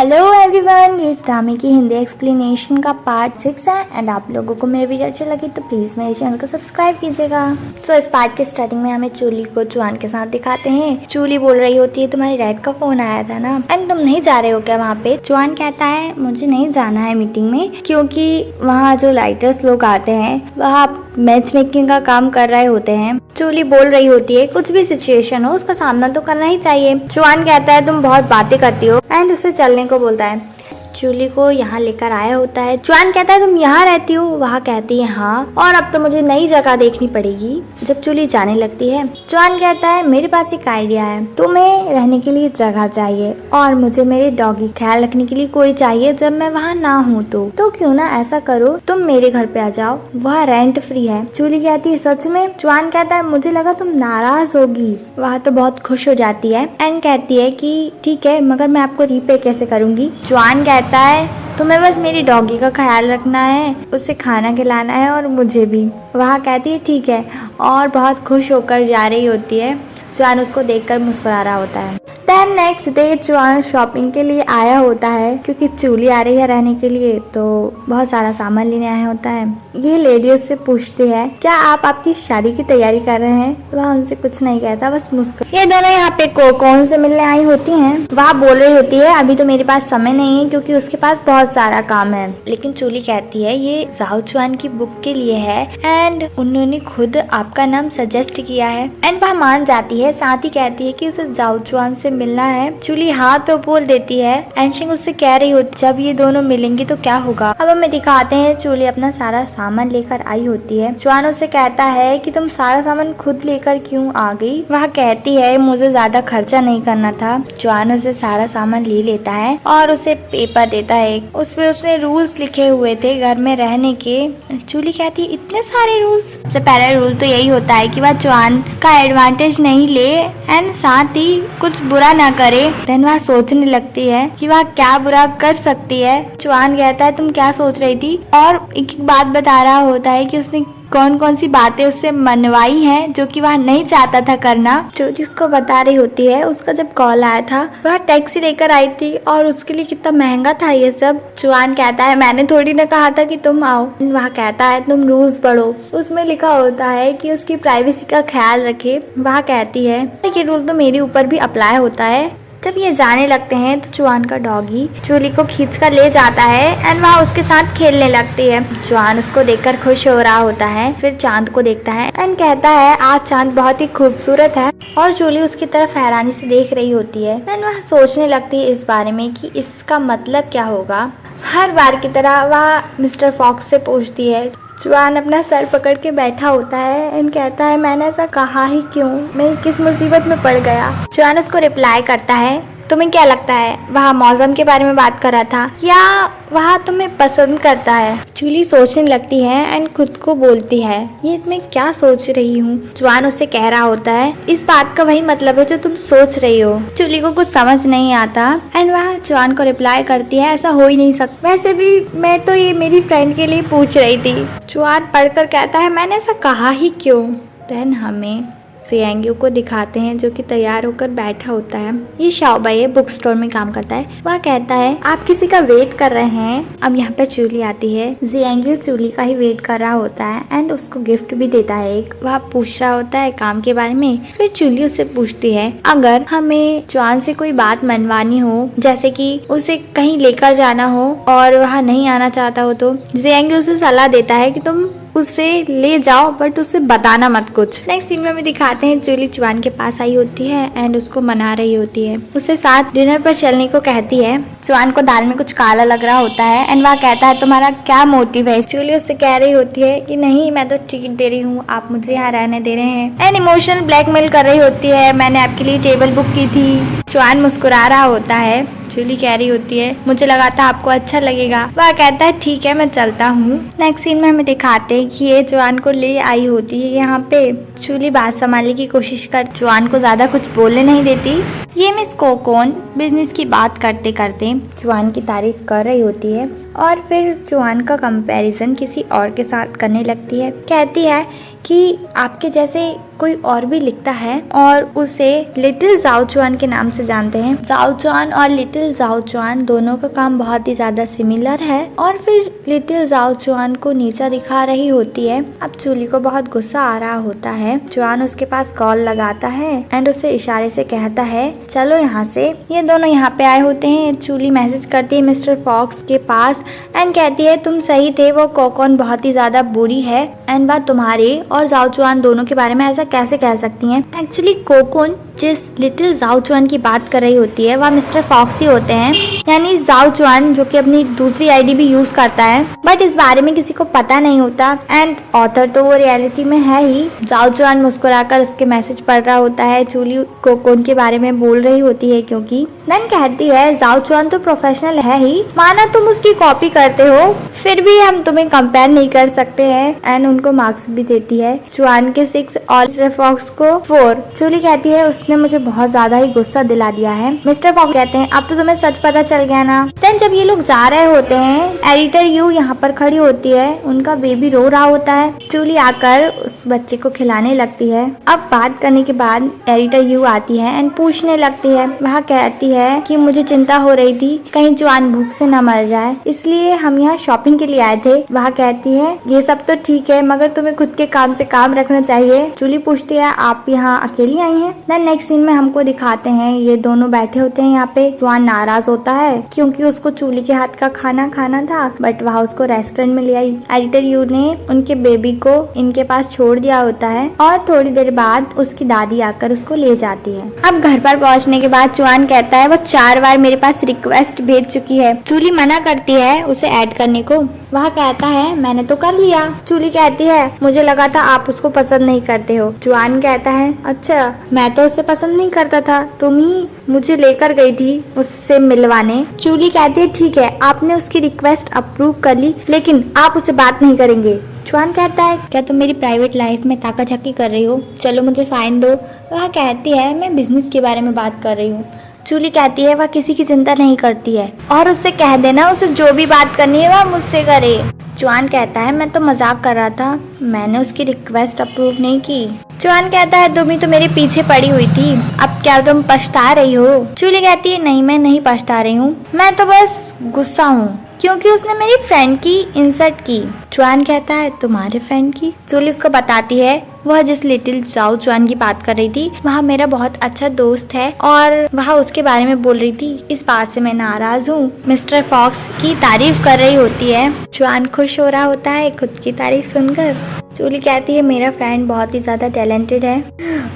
Hello everyone, ये इस ड्रामे की हिंदी एक्सप्लेनेशन का पार्ट 6 है एंड आप लोगों को मेरी वीडियो अच्छी लगी तो प्लीज़ मेरे चैनल को सब्सक्राइब कीजिएगा। तो इस पार्ट के स्टार्टिंग में हमें चूली को चुआन के साथ दिखाते हैं। चूली बोल रही होती है तुम्हारे डैड का फोन आया था ना एंड तुम नहीं जा रहे हो क्या वहाँ पे। चुआन कहता है मुझे नहीं जाना है मीटिंग में क्योंकि वहाँ जो राइटर्स लोग आते हैं वह मैच मेकिंग का काम कर रहे होते हैं। चूली बोल रही होती है कुछ भी सिचुएशन हो उसका सामना तो करना ही चाहिए। चुआन कहता है तुम बहुत बातें करती हो एंड उसे चलने को बोलता है। चूली को यहाँ लेकर आया होता है। चुआन कहता है तुम यहाँ रहती हो, वहाँ कहती है हाँ, और अब तो मुझे नई जगह देखनी पड़ेगी। जब चूली जाने लगती है चुआन कहता है मेरे पास एक आइडिया है, तुम्हें रहने के लिए जगह चाहिए और मुझे मेरे डॉगी ख्याल रखने के लिए कोई चाहिए जब मैं वहाँ ना हूँ तो क्यों ना ऐसा करो तुम मेरे घर पे आ जाओ, वह रेंट फ्री है। चूली कहती है सच में। चुआन कहता है मुझे लगा तुम नाराज होगी। वह तो बहुत खुश हो जाती है एंड कहती है कि ठीक है मगर मैं आपको रीपे कैसे करूँगी। चुआन कहता है तुम्हें बस मेरी डॉगी का ख्याल रखना है, उसे खाना खिलाना है और मुझे भी। वह कहती है ठीक है और बहुत खुश होकर जा रही होती है। चुआन उसको देखकर मुस्कुरा रहा होता है। देन नेक्स्ट डे चुआन शॉपिंग के लिए आया होता है क्योंकि चूली आ रही है रहने के लिए तो बहुत सारा सामान लेने आया होता है। ये लेडी उससे पूछती है क्या आप आपकी शादी की तैयारी कर रहे हैं। तो वह उनसे कुछ नहीं कहता, बस मुस्कुरा। ये दोनों यहाँ पे कौन से मिलने आई होती हैं। वह बोल रही होती है अभी तो मेरे पास समय नहीं है क्योंकि उसके पास बहुत सारा काम है। लेकिन चूली कहती है ये जाओ चुआन की बुक के लिए है एंड उन्होंने खुद आपका नाम सजेस्ट किया है एंड वह मान जाती है। साथ ही कहती है कि उसे जाओ चुआन से मिलना है। चूली हाँ तो बोल देती है। एनशिंग उससे कह रही होती जब ये दोनों मिलेंगे तो क्या होगा। अब हमें दिखाते हैं चूली अपना सारा सामान लेकर आई होती है। चुआन उससे कहता है कि तुम सारा सामान खुद लेकर क्यों आ गई। वह कहती है मुझे ज्यादा खर्चा नहीं करना था। चुआन उसे सारा सामान ले लेता है और उसे पेपर देता है। उसपे उसने रूल्स लिखे हुए थे घर में रहने के। चूली कहती है इतने सारे रूल्स। सबसे पहला रूल तो यही होता है कि वह चुआन का एडवांटेज नहीं ले एंड साथ ही कुछ बुरा ना करे। देन वह सोचने लगती है कि वह क्या बुरा कर सकती है। चुआन कहता है तुम क्या सोच रही थी और एक बात बता रहा होता है कि उसने कौन कौन सी बातें उससे मनवाई हैं जो कि वह नहीं चाहता था करना। चूली उसको बता रही होती है उसका जब कॉल आया था वह टैक्सी लेकर आई थी और उसके लिए कितना महंगा था ये सब। चुआन कहता है मैंने थोड़ी ना कहा था कि तुम आओ। वह कहता है तुम रूल्स पढ़ो। उसमें लिखा होता है कि उसकी प्राइवेसी का ख्याल रखे। वह कहती है ये रूल तो मेरे ऊपर भी अप्लाई होता है। जब ये जाने लगते हैं तो चुआन का डॉगी चूली को खींचकर ले जाता है एंड वह उसके साथ खेलने लगती है। चुआन उसको देखकर खुश हो रहा होता है। फिर चांद को देखता है एंड कहता है आज चांद बहुत ही खूबसूरत है और चूली उसकी तरफ हैरानी से देख रही होती है एंड वह सोचने लगती है इस बारे में कि इसका मतलब क्या होगा। हर बार की तरह वह मिस्टर फॉक्स से पूछती है। चुआन अपना सर पकड़ के बैठा होता है एंड कहता है मैंने ऐसा कहा ही क्यों, मैं किस मुसीबत में पड़ गया। चुआन उसको रिप्लाई करता है तुम्हें क्या लगता है वह मौसम के बारे में बात कर रहा था या वह तुम्हें पसंद करता है। चूली सोचने लगती है एंड खुद को बोलती है ये मैं क्या सोच रही हूँ। चुआन उससे कह रहा होता है इस बात का वही मतलब है जो तुम सोच रही हो। चूली को कुछ समझ नहीं आता एंड वह चुआन को रिप्लाई करती है ऐसा हो ही नहीं सकता, वैसे भी मैं तो ये मेरी फ्रेंड के लिए पूछ रही थी। चुआन पढ़कर कहता है मैंने ऐसा कहा ही क्यों। देन हमें जियांग को दिखाते हैं जो कि तैयार होकर बैठा होता है। ये शाओबाई बुक स्टोर में काम करता है। वह कहता है आप किसी का वेट कर रहे हैं। अब यहाँ पे चूली आती है। जियांग चूली का ही वेट कर रहा होता है एंड उसको गिफ्ट भी देता है एक। वह पूछ रहा होता है काम के बारे में। फिर चूली उससे पूछती है अगर हमें चुआन से कोई बात मनवानी हो जैसे कि उसे कहीं लेकर जाना हो और वह नहीं आना चाहता हो तो जियांग उसे सलाह देता है कि तुम उसे ले जाओ बट उसे बताना मत कुछ। नेक्स्ट सीन में हमें दिखाते हैं चूली चुआन के पास आई होती है एंड उसको मना रही होती है। उसे साथ डिनर पर चलने को कहती है। चुआन को दाल में कुछ काला लग रहा होता है एंड वह कहता है तुम्हारा क्या मोटिव है। चूली उससे कह रही होती है कि नहीं मैं तो ट्रीट दे रही हूँ, आप मुझे यहाँ रहने दे रहे हैं एंड इमोशनल ब्लैकमेल कर रही होती है मैंने आपके लिए टेबल बुक की थी। चुआन मुस्कुरा रहा होता है। चूली कह रही होती है मुझे लगा था आपको अच्छा लगेगा। वह कहता है ठीक है मैं चलता हूँ। नेक्स्ट सीन में हमें दिखाते हैं कि ये चुआन को ले आई होती है यहाँ पे। चूली बात संभालने की कोशिश कर चुआन को ज्यादा कुछ बोलने नहीं देती। ये मिस कोकोन बिजनेस की बात करते करते चुआन की तारीफ कर रही होती है और फिर चुआन का कंपैरिजन किसी और के साथ करने लगती है। कहती है कि आपके जैसे कोई और भी लिखता है और उसे लिटिल जाओ चुआन के नाम से जानते हैं। जाओ चुआन और लिटिल जाओ चुआन दोनों का काम बहुत ही ज्यादा सिमिलर है। और फिर लिटिल जाओ चुआन को नीचा दिखा रही होती है। अब चूली को बहुत गुस्सा आ रहा होता है। चुआन उसके पास कॉल लगाता है एंड उसे इशारे से कहता है चलो यहाँ से। ये दोनों यहाँ पे आए होते हैं। चूली मैसेज करती है मिस्टर फॉक्स के पास एंड कहती है तुम सही थे, वो कोकोन बहुत ही ज्यादा बुरी है एंड बात तुम्हारे और जाओ चुआन दोनों के बारे में ऐसा कैसे कह सकती हैं। एक्चुअली कोकोन जिस लिटिल जाओ चुआन की बात कर रही होती है वह मिस्टर फॉक्स ही होते हैं, यानी जाओ चुआन जो कि अपनी दूसरी आईडी भी यूज करता है, बट इस बारे में किसी को पता नहीं होता एंड ऑथर तो वो रियलिटी में है ही। जाओ चुआन मुस्कुराकर उसके मैसेज पढ़ रहा होता है। चूली कोकोन के बारे में बोल रही होती है क्योंकि नन कहती है जाओ चुआन तो प्रोफेशनल है ही, माना तुम उसकी कॉपी करते हो फिर भी हम तुम्हें कंपेयर नहीं कर सकते हैं एंड उनको मार्क्स भी देती है। चुआन के 6 और मिस्टर फॉक्स को 4। चूली कहती है उसने मुझे बहुत ज्यादा ही गुस्सा दिला दिया है। मिस्टर फॉक्स कहते हैं अब तो तुम्हें सच पता चल गया ना। देन जब ये लोग जा रहे होते हैं एडिटर यू यहाँ पर खड़ी होती है, उनका बेबी रो रहा होता है। चूली आकर उस बच्चे को खिलाने लगती है। अब बात करने के बाद एडिटर यू आती है एंड पूछने लगती है। वह कहती है कि मुझे चिंता हो रही थी कहीं चुआन भूख से न मर जाए, इसलिए हम यहाँ शॉपिंग के लिए आए थे। वह कहती है ये सब तो ठीक है मगर तुम्हें खुद के काम से काम रखना चाहिए। चूली पूछती है आप यहाँ अकेली आई हैं? देन नेक्स्ट सीन में हमको दिखाते हैं ये दोनों बैठे होते हैं यहाँ पे। चुआन नाराज होता है क्योंकि उसको चूली के हाथ का खाना खाना था बट वह उसको रेस्टोरेंट में ले आई। एडिटर यू ने उनके बेबी को इनके पास छोड़ दिया होता है और थोड़ी देर बाद उसकी दादी आकर उसको ले जाती है। अब घर पर पहुँचने के बाद चुआन कहता है वो 4 बार मेरे पास रिक्वेस्ट भेज चुकी है। चूली मना करती है उसे ऐड करने को। वह कहता है मैंने तो कर लिया। चूली कहती है मुझे लगा था आप उसको पसंद नहीं करते हो। चुआन कहता है अच्छा मैं तो उसे पसंद नहीं करता था, तुम ही मुझे लेकर गई थी उससे मिलवाने। चूली कहती है ठीक है आपने उसकी रिक्वेस्ट अप्रूव कर ली लेकिन आप उससे बात नहीं करेंगे। चुआन कहता है क्या तुम मेरी प्राइवेट लाइफ में ताकाझाकी कर रही हो, चलो मुझे फाइन दो। वह कहती है मैं बिजनेस के बारे में बात कर रही हूँ। चूली कहती है वह किसी की चिंता नहीं करती है और उससे कह देना उसे जो भी बात करनी है वह मुझसे करे। चुआन कहता है मैं तो मजाक कर रहा था, मैंने उसकी रिक्वेस्ट अप्रूव नहीं की। चुआन कहता है तुम ही तो मेरे पीछे पड़ी हुई थी, अब क्या तुम पछता रही हो? चूली कहती है नहीं मैं नहीं पछता रही हूँ, मैं तो बस गुस्सा हूँ क्योंकि उसने मेरी फ्रेंड की इंसल्ट की। चुआन कहता है तुम्हारे फ्रेंड की? चूली उसको बताती है वह जिस लिटिल जाओ चुआन की बात कर रही थी वह मेरा बहुत अच्छा दोस्त है और वह उसके बारे में बोल रही थी, इस बात से मैं नाराज हूँ। मिस्टर फॉक्स की तारीफ कर रही होती है। चुआन खुश हो रहा होता है खुद की तारीफ सुनकर। चूली कहती है मेरा फ्रेंड बहुत ही ज्यादा टैलेंटेड है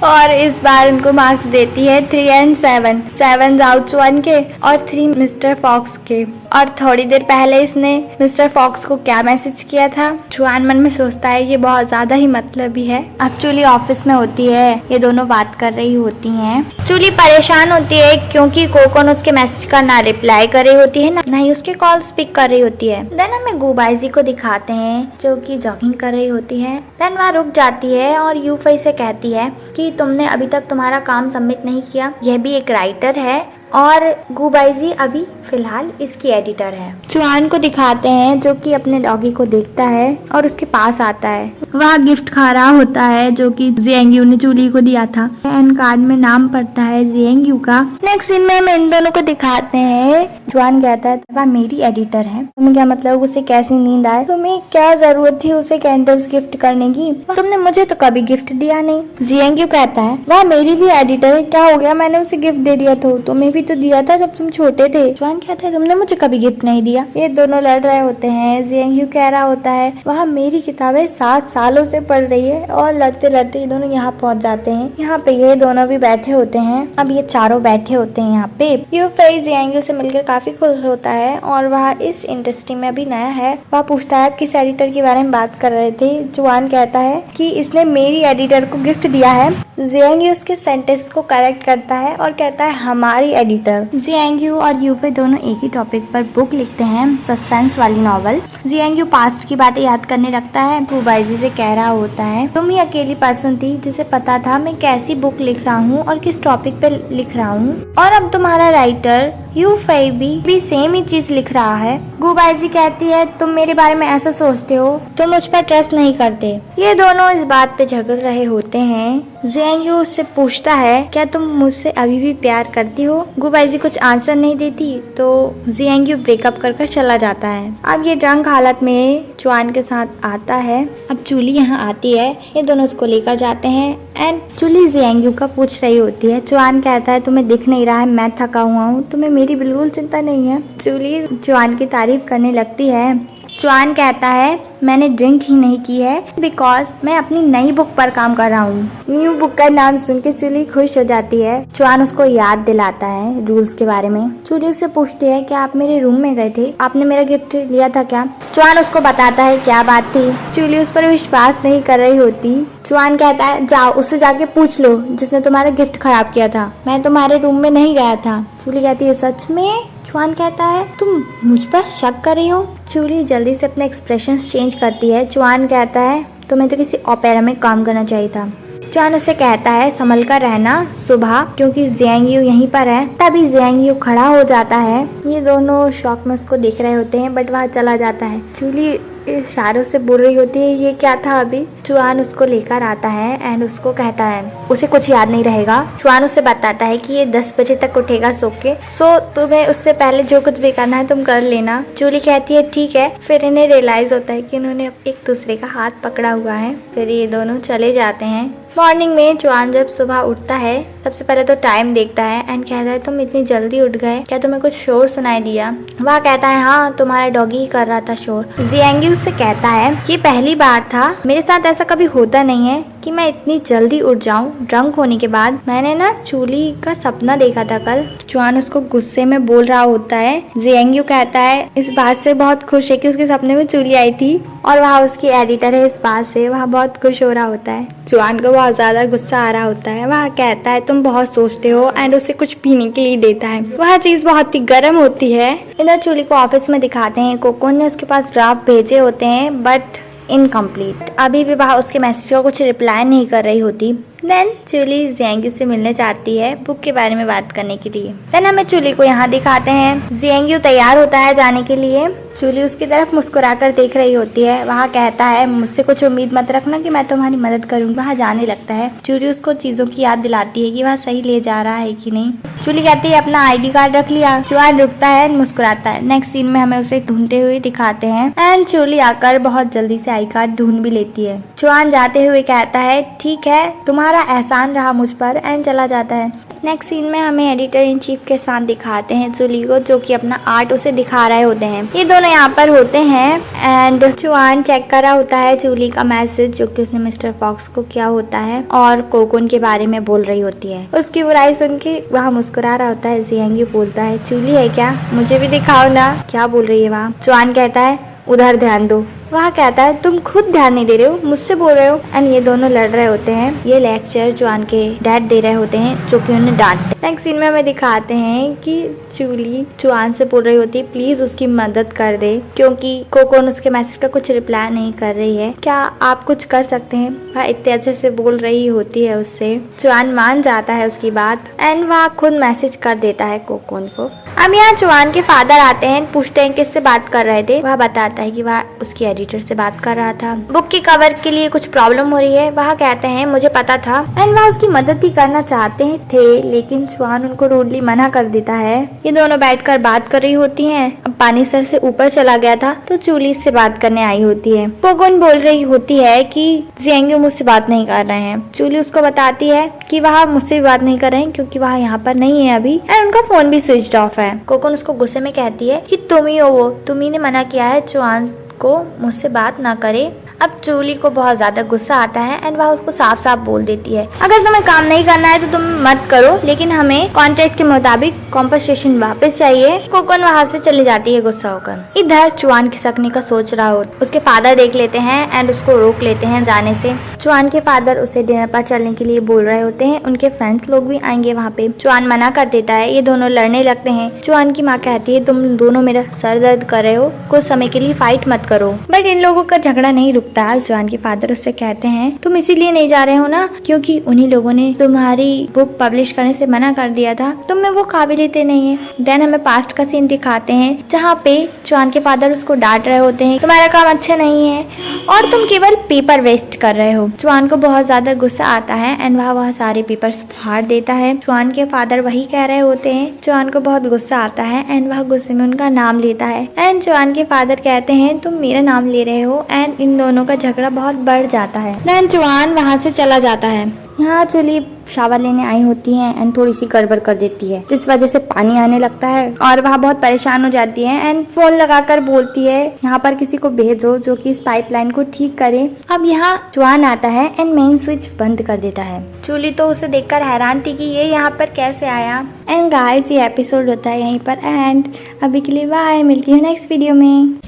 और इस बार उनको मार्क्स देती है 3 और 7। 7 जाओ चुआन के और 3 मिस्टर फॉक्स के। और थोड़ी देर पहले इसने मिस्टर फॉक्स को क्या मैसेज किया था? चुआन मन में सोचता है ये बहुत ज्यादा ही मतलबी है। अब चूली ऑफिस में होती है, ये दोनों बात कर रही होती हैं। चूली परेशान होती है क्योंकि कोकोन उसके मैसेज का ना रिप्लाई कर रही होती है ना ही उसके कॉल्स पिक कर रही होती है। देन हमें गुबाइजी को दिखाते हैं जो कि जॉगिंग कर रही होती है। देन वहाँ रुक जाती है और यूफई से कहती है कि तुमने अभी तक तुम्हारा काम सबमिट नहीं किया, यह भी एक राइटर है और गुबाइजी अभी फिलहाल इसकी एडिटर है। चुआन को दिखाते हैं जो कि अपने डॉगी को देखता है और उसके पास आता है। वह गिफ्ट खा रहा होता है जो कि जियांगयू ने चूली को दिया था एंड कार्ड में नाम पड़ता है जियांगयू का। नेक्स्ट सीन में हम इन दोनों को दिखाते हैं। चुआन कहता है वह मेरी एडिटर है, तुम्हें क्या मतलब उसे कैसी नींद आए, तुम्हें क्या जरूरत थी उसे कैंडल्स गिफ्ट करने की, तुमने मुझे तो कभी गिफ्ट दिया नहीं। जियांगयू कहता है वह मेरी भी एडिटर है, क्या हो गया, मैंने उसे गिफ्ट दे दिया था, तुम्हें भी तो दिया था जब तुम छोटे थे। चुआन कहता है तुमने मुझे कभी गिफ्ट नहीं दिया। ये दोनों लड़ रहे होते हैं। जियांगयू कह रहा होता है वह मेरी किताबें 7 सालों से पढ़ रही है और लड़ते लड़ते ये दोनों यहाँ पहुँच जाते हैं। यहाँ पे ये दोनों भी बैठे होते हैं। अब ये चारों बैठे होते हैं यहाँ पे। यूफई जियांगयू से मिलकर काफी खुश होता है और वह इस इंडस्ट्री में भी नया है। वह पूछता है आप किस एडिटर के बारे में बात कर रहे थे? चुआन कहता है कि इसने मेरी एडिटर को गिफ्ट दिया है। जियांगयू उसके सेंटेंस को करेक्ट करता है और कहता है हमारी एडिटर। जियांगयू और यूफई दोनों एक ही टॉपिक पर बुक लिखते हैं, सस्पेंस वाली नॉवल। जियांगयू पास्ट की बातें याद करने लगता है। गुबाइजी से कह रहा होता है तुम ही अकेली पर्सन थी जिसे पता था मैं कैसी बुक लिख रहा हूँ और किस टॉपिक पे लिख रहा हूँ और अब तुम्हारा राइटर यू फेबी भी सेम ही चीज लिख रहा है। गुबाइजी कहती है तुम मेरे बारे में ऐसा सोचते हो, तुम मुझ पर ट्रस्ट नहीं करते। ये दोनों इस बात पे झगड़ रहे होते हैं। जियांगयू उससे पूछता है क्या तुम मुझसे अभी भी प्यार करती हो। गुबाइजी कुछ आंसर नहीं देती तो जियांगयू ब्रेकअप कर चला जाता है। अब ये ड्रंक हालत में चुआन के साथ आता है। अब चूली यहाँ आती है, ये दोनों उसको लेकर जाते हैं एंड चूली जियांगयू का पूछ रही होती है। चुआन कहता है तुम्हें दिख नहीं रहा है मैं थका हुआ हूँ, तुम्हें मेरी बिल्कुल चिंता नहीं है। चूली चुआन की तारीफ करने लगती है। चुआन कहता है मैंने ड्रिंक ही नहीं की है बिकॉज मैं अपनी नई बुक पर काम कर रहा हूँ। न्यू बुक का नाम सुन के चूली खुश हो जाती है। चुआन उसको याद दिलाता है रूल्स के बारे में। चूली उससे पूछती है क्या आप मेरे रूम में गए थे, आपने मेरा गिफ्ट लिया था क्या। चुआन उसको बताता है क्या बात थी। चूली उस पर विश्वास नहीं कर रही होती। चुआन कहता है जाओ उससे जाके पूछ लो जिसने तुम्हारा गिफ्ट खराब किया था, मैं तुम्हारे रूम में नहीं गया था। चूली कहती है सच में। चुआन कहता है तुम मुझ पर शक कर रही हो। चूली जल्दी से अपने एक्सप्रेशन चेंज करती है। चुआन कहता है तुम्हें तो किसी ओपेरा में काम करना चाहिए था। चुआन उसे कहता है संभल कर रहना सुबह क्योंकि जियांगयू यहीं पर है। तभी जियांगयू खड़ा हो जाता है। ये दोनों शॉक में उसको देख रहे होते हैं बट वह चला जाता है। चूली इशारों से बोल रही होती है ये क्या था अभी। चुआन उसको लेकर आता है एंड उसको कहता है उसे कुछ याद नहीं रहेगा। चुआन उसे बताता है कि ये 10 बजे तक उठेगा सो के, सो तुम्हें उससे पहले जो कुछ भी करना है तुम कर लेना। चूली कहती है ठीक है। फिर इन्हें रियलाइज होता है कि इन्होंने एक दूसरे का हाथ पकड़ा हुआ है। फिर ये दोनों चले जाते हैं। मॉर्निंग में चुआन जब सुबह उठता है सबसे पहले तो टाइम देखता है एंड कहता है तुम इतनी जल्दी उठ गए, क्या तुम्हें कुछ शोर सुनाई दिया। वह कहता है हाँ तुम्हारा डॉगी ही कर रहा था शोर। जियांगयू से कहता है ये पहली बार था, मेरे साथ ऐसा कभी होता नहीं है कि मैं इतनी जल्दी उठ जाऊं ड्रंक होने के बाद। मैंने ना चूली का सपना देखा था कल। चुआन उसको गुस्से में बोल रहा होता है। जियांगयू कहता है इस बात से बहुत खुश है कि उसके सपने में चूली आई थी और वह उसकी एडिटर है, इस बात से वह बहुत खुश हो रहा होता है। चुआन को बहुत ज्यादा गुस्सा आ रहा होता है। वह कहता है तुम बहुत सोचते हो एंड उसे कुछ पीने के लिए देता है। वह चीज बहुत ही गर्म होती है। इधर चूली को ऑफिस में दिखाते हैं। कोकोन ने उसके पास ड्राफ्ट भेजे होते हैं बट इनकम्प्लीट। अभी भी वह उसके मैसेज का कुछ रिप्लाई नहीं कर रही होती। देन चूली जियांगयू से मिलने चाहती है बुक के बारे में बात करने के लिए। देन हमें चूली को यहाँ दिखाते हैं। जियांगयू तैयार होता है जाने के लिए। चूली उसकी तरफ मुस्कुराकर देख रही होती है। वहाँ कहता है मुझसे कुछ उम्मीद मत रखना कि मैं तुम्हारी मदद करूँगा। वहाँ जाने लगता है। चूली उसको चीजों की याद दिलाती है कि वह सही ले जा रहा है कि नहीं। चूली कहती है अपना आईडी कार्ड रख लिया। चुआन रुकता है, मुस्कुराता है। नेक्स्ट सीन में हमें उसे ढूंढते हुए दिखाते हैं एंड चूली आकर बहुत जल्दी से आई कार्ड ढूंढ भी लेती है। चुआन जाते हुए कहता है ठीक है तुम्हारा एहसान रहा मुझ पर एंड चला जाता है। नेक्स्ट सीन में हमें एडिटर इन चीफ के साथ दिखाते हैं चूली को जो कि अपना आर्ट उसे दिखा रहे होते हैं। ये दोनों यहाँ पर होते हैं एंड चुआन चेक कर रहा होता है चूली का मैसेज जो कि उसने मिस्टर फॉक्स को किया होता है और कोकोन के बारे में बोल रही होती है। उसकी बुराई सुन के वहाँ मुस्कुरा रहा होता है। जियांगयू बोलता है चूली है क्या, मुझे भी दिखाओ ना। क्या बोल रही है वहाँ। चुआन कहता है उधर ध्यान दो। वह कहता है तुम खुद ध्यान नहीं दे रहे हो, मुझसे बोल रहे हो। एंड ये दोनों लड़ रहे होते हैं। ये लेक्चर चुआन के डैड दे रहे होते हैं जो कि उन्हें डांटते। नेक्स्ट सीन में हमें दिखाते हैं कि चूली चुआन से बोल रही होती है प्लीज उसकी मदद कर दे क्योंकि कोकोन उसके मैसेज का कुछ रिप्लाई नहीं कर रही है, क्या आप कुछ कर सकते हैं। वह इतने अच्छे से बोल रही होती है उससे। चुआन मान जाता है उसकी बात एंड वह खुद मैसेज कर देता है कोकोन को। अब यहाँ चुआन के फादर आते हैं, पूछते हैं किससे बात कर रहे थे। वह बताता है कि वह उसकी एडिटर से बात कर रहा था। बुक की कवर के लिए कुछ प्रॉब्लम हो रही है। वह कहते हैं मुझे पता था एंड वह उसकी मदद ही करना चाहते थे लेकिन चुआन उनको रूडली मना कर देता है। ये दोनों बैठकर बात कर रही होती हैं। अब पानी सर से ऊपर चला गया था तो चूली से बात करने आई होती है। कोकोन बोल रही होती है कि जियांगयू मुझसे बात नहीं कर रहे हैं। चूली उसको बताती है कि वह मुझसे भी बात नहीं कर रहे हैं क्योंकि वह यहाँ पर नहीं है अभी एंड उनका फोन भी स्विच ऑफ है। कोकोन उसको गुस्से में कहती है कि तुम ही हो वो, तुम ही ने मना किया है चुआन को मुझसे बात ना करे। अब चूली को बहुत ज्यादा गुस्सा आता है एंड वह उसको साफ साफ बोल देती है अगर तुम्हें काम नहीं करना है तो तुम मत करो लेकिन हमें कॉन्ट्रैक्ट के मुताबिक कॉम्पनसेशन वापस चाहिए। कोकोन वहाँ से चली जाती है गुस्सा होकर। इधर चुआन खिसकने का सोच रहा हो। उसके फादर देख लेते हैं एंड उसको रोक लेते हैं जाने से। चुआन के फादर उसे डिनर पर चलने के लिए बोल रहे होते हैं। उनके फ्रेंड्स लोग भी आएंगे वहाँ पे। चुआन मना कर देता है। ये दोनों लड़ने लगते हैं। चुआन की माँ कहती है तुम दोनों मेरा सर दर्द कर रहे हो, कुछ समय के लिए फाइट मत करो। बट इन लोगों का झगड़ा नहीं रुकता रुकता है। जॉन के फादर उससे कहते हैं तुम इसीलिए नहीं जा रहे हो ना क्योंकि उन्हीं लोगों ने तुम्हारी बुक पब्लिश करने से मना कर दिया था, तुम में वो काबिलियतें नहीं है। देन हमें पास्ट का सीन दिखाते हैं जहाँ पे जॉन के फादर उसको डांट रहे होते हैं, तुम्हारा काम अच्छा नहीं है और तुम केवल पेपर वेस्ट कर रहे हो। जॉन को बहुत ज्यादा गुस्सा आता है एंड वह सारे पेपर्स फाड़ देता है। जॉन के फादर वही कह रहे होते हैं। जॉन को बहुत गुस्सा आता है एंड वह गुस्से में उनका नाम लेता है एंड जॉन के फादर कहते हैं तुम मेरा नाम ले रहे हो एंड इन दोनों का झगड़ा बहुत बढ़ जाता है। देन जॉन वहाँ से चला जाता है। यहाँ जूली शावर लेने आई होती है एंड थोड़ी सी गड़बड़ कर देती है जिस वजह से पानी आने लगता है और वह बहुत परेशान हो जाती है एंड फोन लगाकर बोलती है यहाँ पर किसी को भेजो जो कि इस पाइपलाइन को ठीक करे। अब यहाँ जॉन आता है एंड मेन स्विच बंद कर देता है। जूली तो उसे देखकर हैरान थी कि ये यहाँ पर कैसे आया। एंड गाइस ये एपिसोड होता है यहीं पर एंड अभी के लिए बाय, मिलती हूँ नेक्स्ट वीडियो में।